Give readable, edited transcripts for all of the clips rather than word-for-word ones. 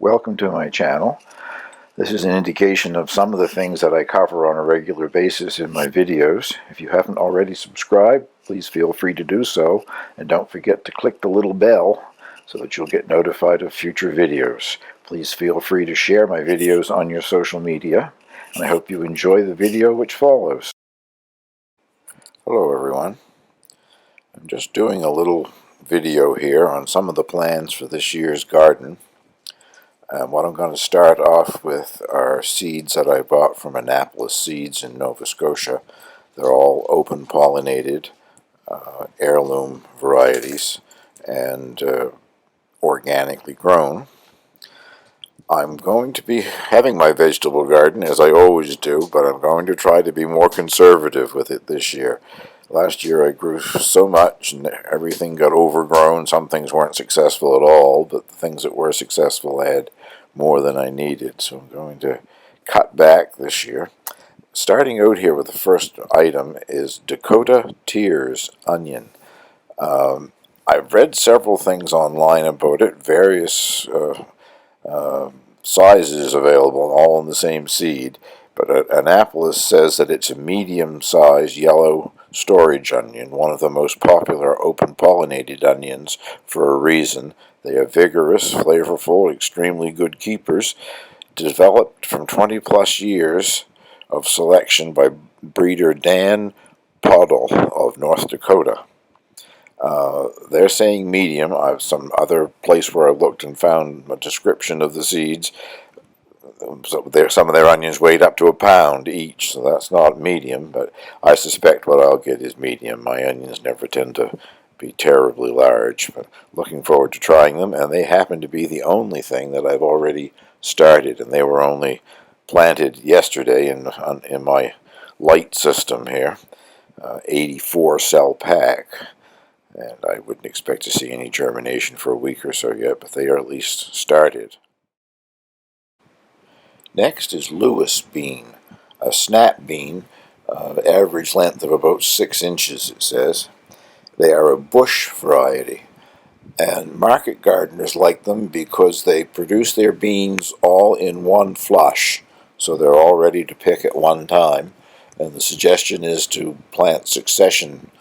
Welcome to my channel. This is an indication of some of the things that I cover on a regular basis in my videos. If you haven't already subscribed, please feel free to do so, and don't forget to click the little bell so that you'll get notified of future videos. Please feel free to share my videos on your social media, and I hope you enjoy the video which follows. Hello everyone. I'm just doing a little video here on some of the plans for this year's garden. What I'm going to start off with are seeds that I bought from Annapolis Seeds in Nova Scotia. They're all open pollinated, heirloom varieties, and organically grown. I'm going to be having my vegetable garden as I always do, but I'm going to try to be more conservative with it this year. Last year I grew so much and everything got overgrown. Some things weren't successful at all, but the things that were successful I had more than I needed, so I'm going to cut back this year. Starting out here with the first item is Dakota Tears onion. I've read several things online about it, various sizes available, all in the same seed, but Annapolis says that it's a medium-sized yellow storage onion, one of the most popular open-pollinated onions for a reason. They are vigorous, flavorful, extremely good keepers, developed from 20-plus years of selection by breeder Dan Podle of North Dakota. They're saying medium. I have some other place where I looked and found a description of the seeds. Some of their onions weighed up to a pound each, so that's not medium, but I suspect what I'll get is medium. My onions never tend to be terribly large, but looking forward to trying them, and they happen to be the only thing that I've already started, and they were only planted yesterday in my light system here, 84 cell pack, and I wouldn't expect to see any germination for a week or so yet, but they are at least started. Next is Lewis bean, a snap bean, average length of about 6 inches, it says. They are a bush variety, and market gardeners like them because they produce their beans all in one flush, so they're all ready to pick at one time, and the suggestion is to plant succession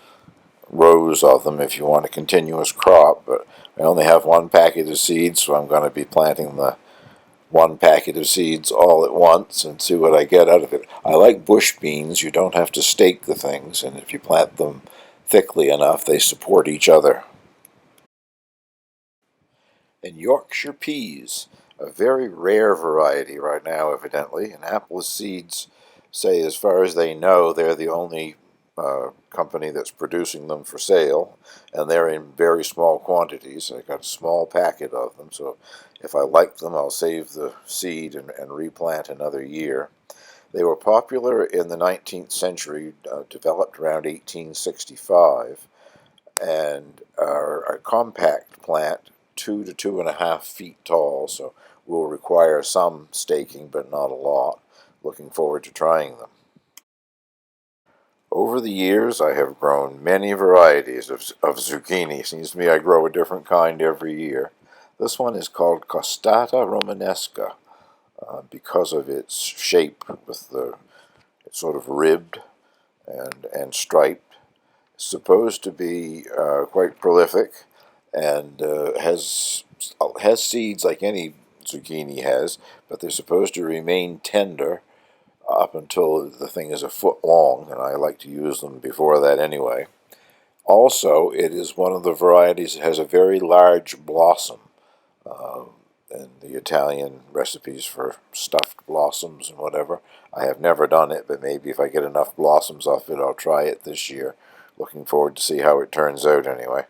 rows of them if you want a continuous crop, but I only have one packet of seeds, so I'm going to be planting the one packet of seeds all at once and see what I get out of it. I like bush beans. You don't have to stake the things, and if you plant them thickly enough, they support each other. And Yorkshire peas, a very rare variety right now, evidently. Annapolis Seeds say, as far as they know, they're the only company that's producing them for sale, and they're in very small quantities. I got a small packet of them, so if I like them, I'll save the seed and replant another year. They were popular in the 19th century, developed around 1865, and are a compact plant, 2 to 2.5 feet tall, so will require some staking, but not a lot. Looking forward to trying them. Over the years, I have grown many varieties of zucchini. Seems to me I grow a different kind every year. This one is called Costata romanesca because of its shape, with it's sort of ribbed and striped. It's supposed to be quite prolific and has seeds like any zucchini has, but they're supposed to remain tender up until the thing is a foot long, and I like to use them before that anyway. Also, it is one of the varieties that has a very large blossom. In the Italian recipes for stuffed blossoms and whatever, I have never done it, but maybe if I get enough blossoms off it, I'll try it this year. Looking forward to see how it turns out anyway.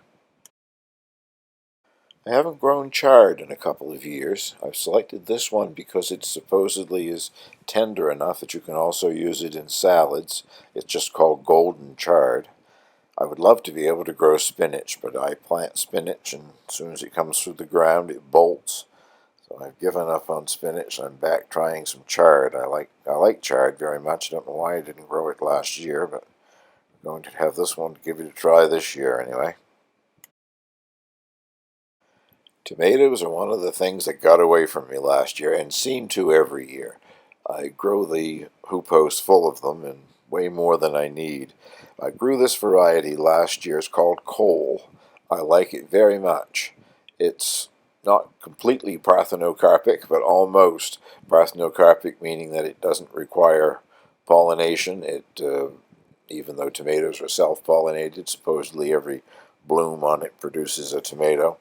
I haven't grown chard in a couple of years. I've selected this one because it supposedly is tender enough that you can also use it in salads. It's just called golden chard. I would love to be able to grow spinach, but I plant spinach and as soon as it comes through the ground it bolts. So I've given up on spinach. I'm back trying some chard. I like chard very much. I don't know why I didn't grow it last year, but I'm going to have this one to give it a try this year anyway. Tomatoes are one of the things that got away from me last year and seem to every year. I grow the hoop house full of them and way more than I need. I grew this variety last year. It's called Cole. I like it very much. It's not completely parthenocarpic, but almost parthenocarpic, meaning that it doesn't require pollination. Even though tomatoes are self-pollinated, supposedly every bloom on it produces a tomato.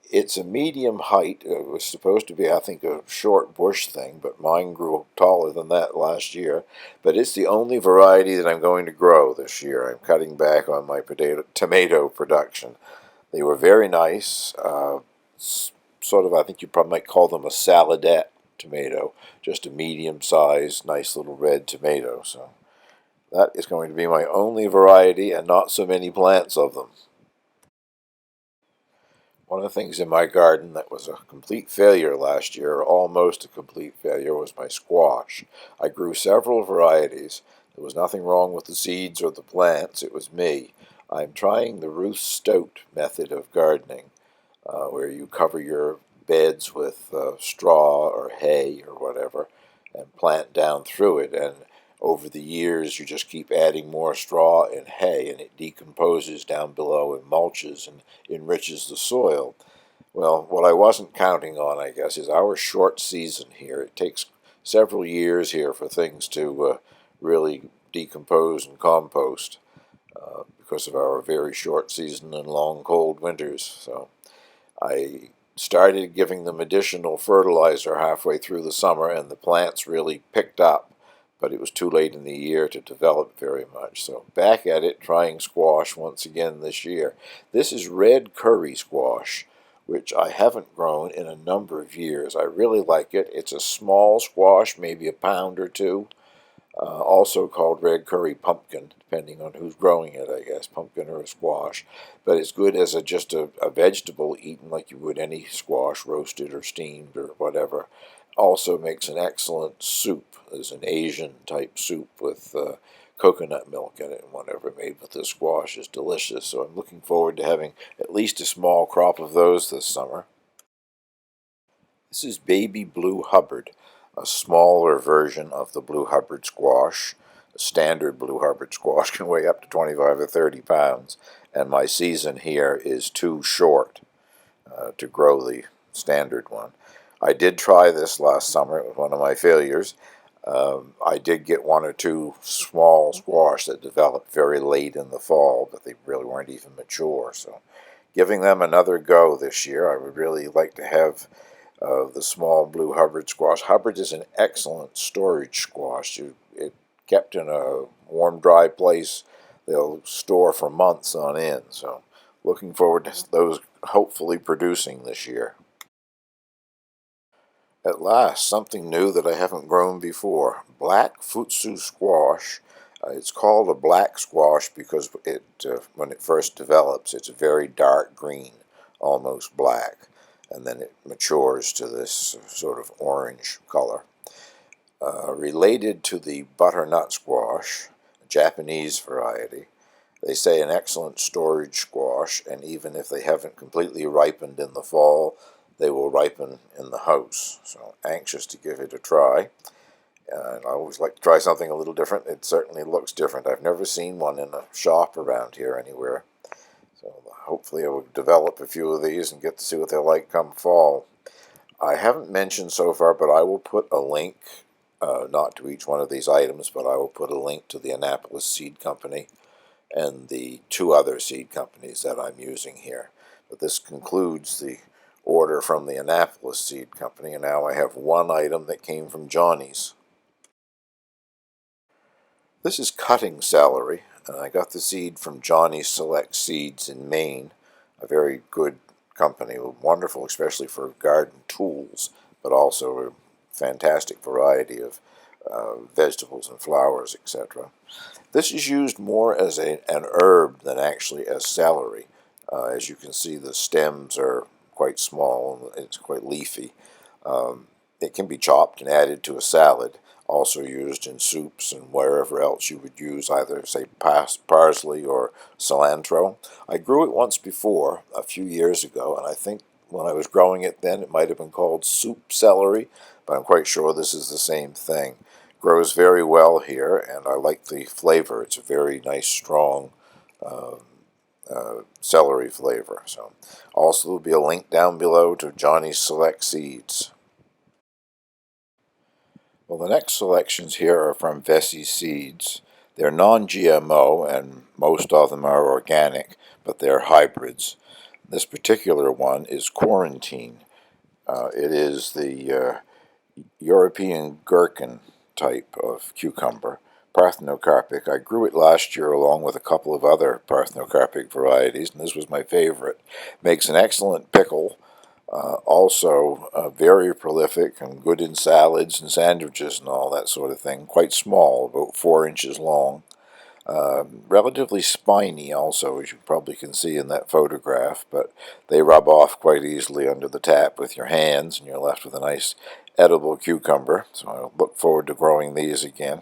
It's a medium height. It was supposed to be, I think, a short bush thing, but mine grew taller than that last year. But it's the only variety that I'm going to grow this year. I'm cutting back on my tomato production. They were very nice, sort of, I think you probably might call them a saladette tomato, just a medium-sized, nice little red tomato. So that is going to be my only variety and not so many plants of them. One of the things in my garden that was a complete failure last year, or almost a complete failure, was my squash. I grew several varieties. There was nothing wrong with the seeds or the plants, it was me. I'm trying the Ruth Stout method of gardening, where you cover your beds with straw or hay or whatever and plant down through it. And over the years, you just keep adding more straw and hay, and it decomposes down below and mulches and enriches the soil. Well, what I wasn't counting on, I guess, is our short season here. It takes several years here for things to really decompose and compost because of our very short season and long cold winters. So I started giving them additional fertilizer halfway through the summer, and the plants really picked up, but it was too late in the year to develop very much. So back at it, trying squash once again this year. This is red curry squash, which I haven't grown in a number of years. I really like it. It's a small squash, maybe a pound or two. Also called red curry pumpkin, depending on who's growing it, I guess, pumpkin or a squash. But it's good as just a vegetable eaten like you would any squash, roasted or steamed or whatever. Also makes an excellent soup. There's an Asian type soup with coconut milk in it, and whatever made with the squash is delicious. So I'm looking forward to having at least a small crop of those this summer. This is baby blue Hubbard, a smaller version of the blue Hubbard squash. The standard blue Hubbard squash can weigh up to 25 or 30 pounds, and my season here is too short to grow the standard one. I did try this last summer. It was one of my failures. I did get one or two small squash that developed very late in the fall, but they really weren't even mature. So giving them another go this year. I would really like to have the small blue Hubbard squash. Hubbard is an excellent storage squash. It kept in a warm, dry place, they'll store for months on end. So looking forward to those hopefully producing this year. At last, something new that I haven't grown before. Black futsu squash. It's called a black squash because when it first develops, it's a very dark green, almost black, and then it matures to this sort of orange color. Related to the butternut squash, a Japanese variety, they say an excellent storage squash, and even if they haven't completely ripened in the fall, they will ripen in the house. So anxious to give it a try. And I always like to try something a little different. It certainly looks different. I've never seen one in a shop around here anywhere. So hopefully I will develop a few of these and get to see what they're like come fall. I haven't mentioned so far, but I will put a link, not to each one of these items, but I will put a link to the Annapolis Seed Company and the two other seed companies that I'm using here. But this concludes the order from the Annapolis Seed Company, and now I have one item that came from Johnny's. This is cutting celery, and I got the seed from Johnny's Select Seeds in Maine, a very good company, wonderful especially for garden tools, but also a fantastic variety of vegetables and flowers, etc. This is used more as an herb than actually as celery. As you can see, the stems are quite small and it's quite leafy. It can be chopped and added to a salad, also used in soups and wherever else you would use either, say, parsley or cilantro. I grew it once before, a few years ago, and I think when I was growing it then, it might have been called soup celery, but I'm quite sure this is the same thing. Grows very well here, and I like the flavor. It's a very nice, strong celery flavor. So, also there'll be a link down below to Johnny's Select Seeds. Well, the next selections here are from Vessi Seeds. They're non-GMO, and most of them are organic, but they're hybrids. This particular one is Quarantine. It is the European gherkin type of cucumber, parthenocarpic. I grew it last year along with a couple of other parthenocarpic varieties, and this was my favorite. Makes an excellent pickle. Also very prolific and good in salads and sandwiches and all that sort of thing. Quite small, about 4 inches long. Relatively spiny also, as you probably can see in that photograph, but they rub off quite easily under the tap with your hands, and you're left with a nice edible cucumber. So I look forward to growing these again.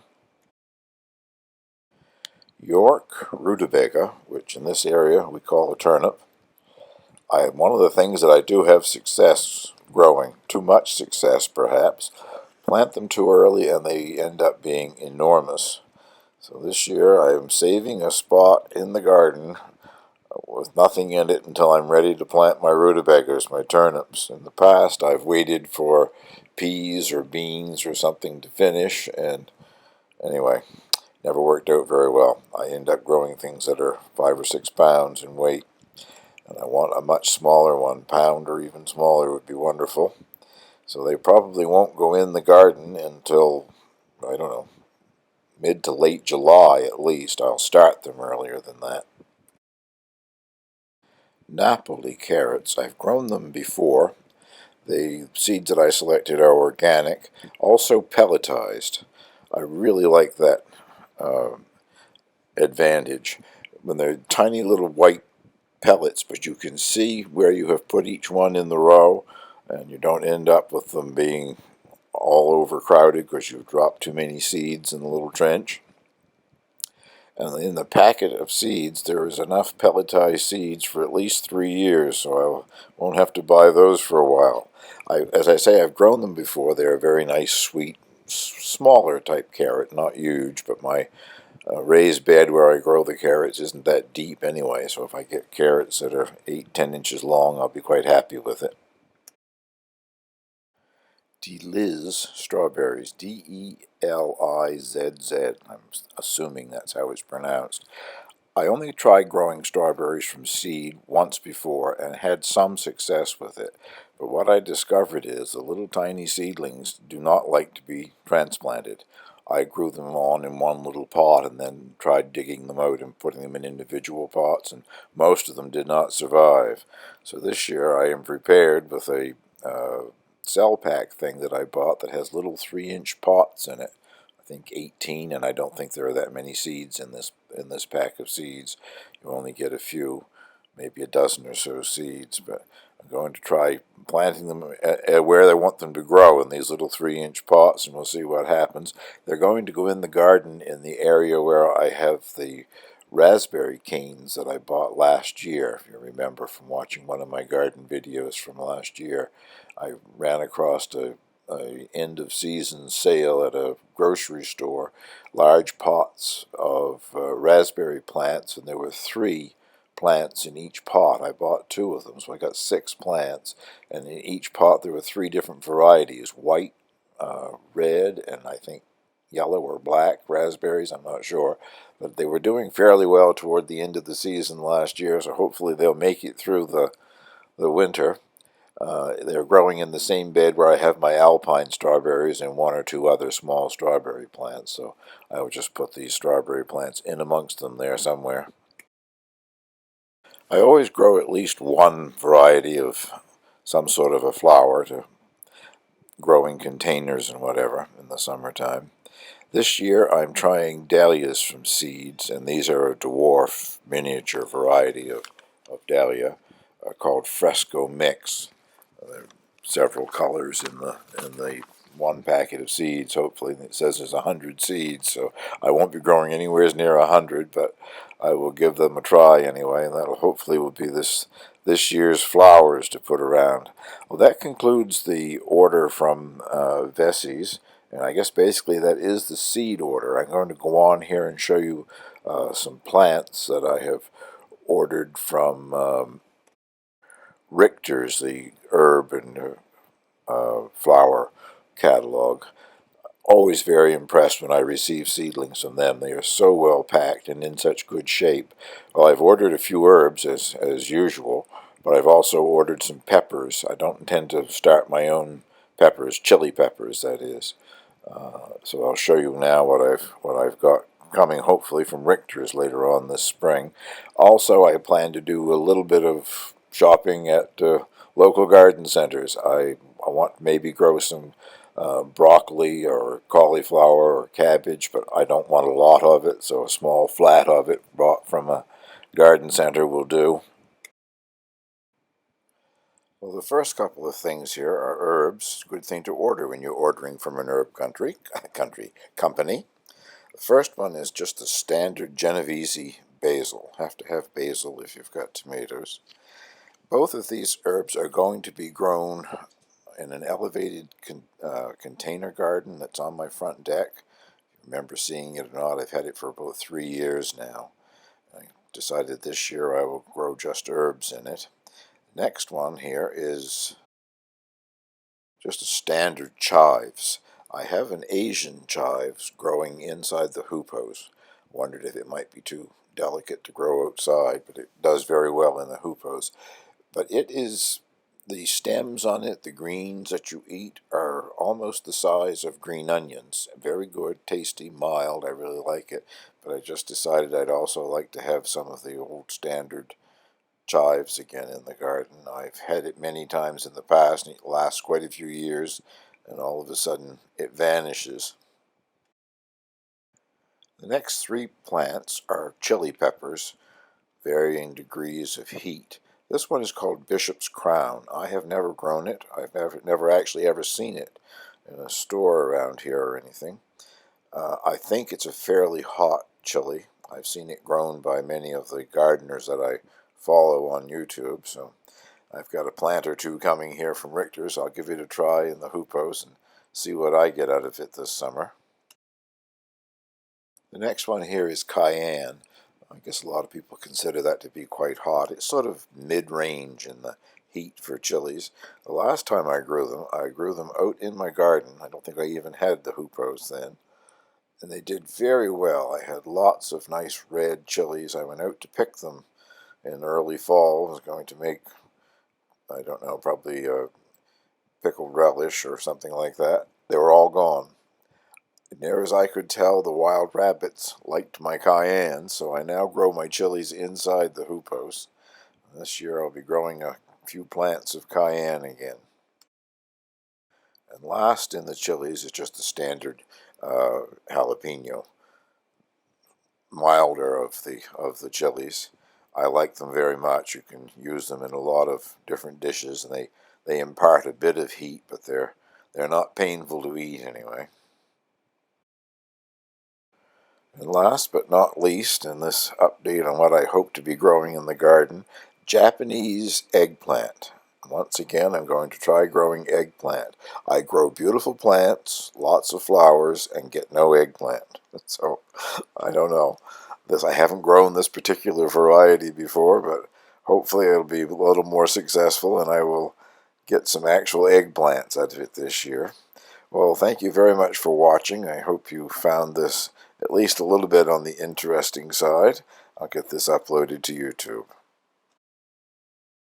York rutabaga, which in this area we call a turnip. One of the things that I do have success growing, too much success perhaps, plant them too early and they end up being enormous. So this year I am saving a spot in the garden with nothing in it until I'm ready to plant my rutabagas, my turnips. In the past I've waited for peas or beans or something to finish, and anyway, never worked out very well. I end up growing things that are 5 or 6 pounds in weight. And I want a much smaller one, pound or even smaller would be wonderful. So they probably won't go in the garden until, I don't know, mid to late July at least. I'll start them earlier than that. Napoli carrots, I've grown them before. The seeds that I selected are organic, also pelletized. I really like that advantage. When they're tiny little white pellets, but you can see where you have put each one in the row, and you don't end up with them being all overcrowded because you've dropped too many seeds in the little trench. And in the packet of seeds, there is enough pelletized seeds for at least 3 years, so I won't have to buy those for a while. As I say, I've grown them before. They're a very nice, sweet, smaller type carrot, not huge, but my raised bed where I grow the carrots isn't that deep anyway, so if I get carrots that are 8–10 inches long, I'll be quite happy with it. Deliz strawberries, D-E-L-I-Z-Z. I'm assuming that's how it's pronounced. I only tried growing strawberries from seed once before and had some success with it, but what I discovered is the little tiny seedlings do not like to be transplanted. I grew them on in one little pot and then tried digging them out and putting them in individual pots, and most of them did not survive. So this year I am prepared with a cell pack thing that I bought that has little 3-inch pots in it. I think 18, and I don't think there are that many seeds in this pack of seeds. You only get a few, maybe a dozen or so seeds, but I'm going to try planting them where I want them to grow, in these little 3-inch pots, and we'll see what happens. They're going to go in the garden in the area where I have the raspberry canes that I bought last year. If you remember from watching one of my garden videos from last year, I ran across a end of season sale at a grocery store, large pots of raspberry plants, and there were 3 plants in each pot. I bought 2 of them, so I got 6 plants, and in each pot there were 3 different varieties: white, red, and I think yellow or black raspberries, I'm not sure, but they were doing fairly well toward the end of the season last year, so hopefully they'll make it through the winter. They're growing in the same bed where I have my alpine strawberries and 1 or 2 other small strawberry plants, so I will just put these strawberry plants in amongst them there somewhere. I always grow at least one variety of some sort of a flower to grow in containers and whatever in the summertime. This year I'm trying dahlias from seeds, and these are a dwarf miniature variety of dahlia called Fresco Mix. There are several colors in the one packet of seeds. Hopefully, it says there's 100 seeds, so I won't be growing anywhere near 100, but I will give them a try anyway, and that hopefully will be this this year's flowers to put around. Well, that concludes the order from Vessey's, and I guess basically that is the seed order. I'm going to go on here and show you some plants that I have ordered from Richter's, the herb and flower catalog. Always very impressed when I receive seedlings from them. They are so well packed and in such good shape. Well, I've ordered a few herbs as usual, but I've also ordered some peppers. I don't intend to start my own peppers, chili peppers that is. So I'll show you now what I've got coming, hopefully from Richter's later on this spring. Also, I plan to do a little bit of shopping at local garden centers. I want to maybe grow some broccoli or cauliflower or cabbage, but I don't want a lot of it, so a small flat of it bought from a garden center will do. Well, the first couple of things here are herbs. Good thing to order when you're ordering from an herb company. The first one is just the standard Genovese basil. Have to have basil if you've got tomatoes. Both of these herbs are going to be grown in an elevated container garden that's on my front deck. Remember seeing it or not, I've had it for about 3 years now. I decided this year I will grow just herbs in it. Next one here is just a standard chives. I have an Asian chives growing inside the hoop hose. Wondered if it might be too delicate to grow outside, but it does very well in the hoop hose. But it is, the stems on it, the greens that you eat, are almost the size of green onions. Very good, tasty, mild. I really like it. But I just decided I'd also like to have some of the old standard chives again in the garden. I've had it many times in the past, and it lasts quite a few years, and all of a sudden it vanishes. The next three plants are chili peppers, varying degrees of heat. This one is called Bishop's Crown. I have never grown it. I've never actually ever seen it in a store around here or anything. I think it's a fairly hot chili. I've seen it grown by many of the gardeners that I follow on YouTube, so I've got a plant or two coming here from Richter's. I'll give it a try in the hoop house and see what I get out of it this summer. The next one here is cayenne. I guess a lot of people consider that to be quite hot. It's sort of mid-range in the heat for chilies. The last time I grew them out in my garden. I don't think I even had the hoop house then. And they did very well. I had lots of nice red chilies. I went out to pick them in early fall. I was going to make, I don't know, probably a pickled relish or something like that. They were all gone. Near as I could tell, the wild rabbits liked my cayenne, so I now grow my chilies inside the hoop house. This year I'll be growing a few plants of cayenne again. And last in the chilies is just the standard jalapeno, milder of the chilies. I like them very much. You can use them in a lot of different dishes, and they impart a bit of heat, but they're not painful to eat anyway. And last but not least, in this update on what I hope to be growing in the garden, Japanese eggplant. Once again, I'm going to try growing eggplant. I grow beautiful plants, lots of flowers, and get no eggplant. So, I don't know. I haven't grown this particular variety before, but hopefully it'll be a little more successful and I will get some actual eggplants out of it this year. Well, thank you very much for watching. I hope you found this at least a little bit on the interesting side. I'll get this uploaded to YouTube.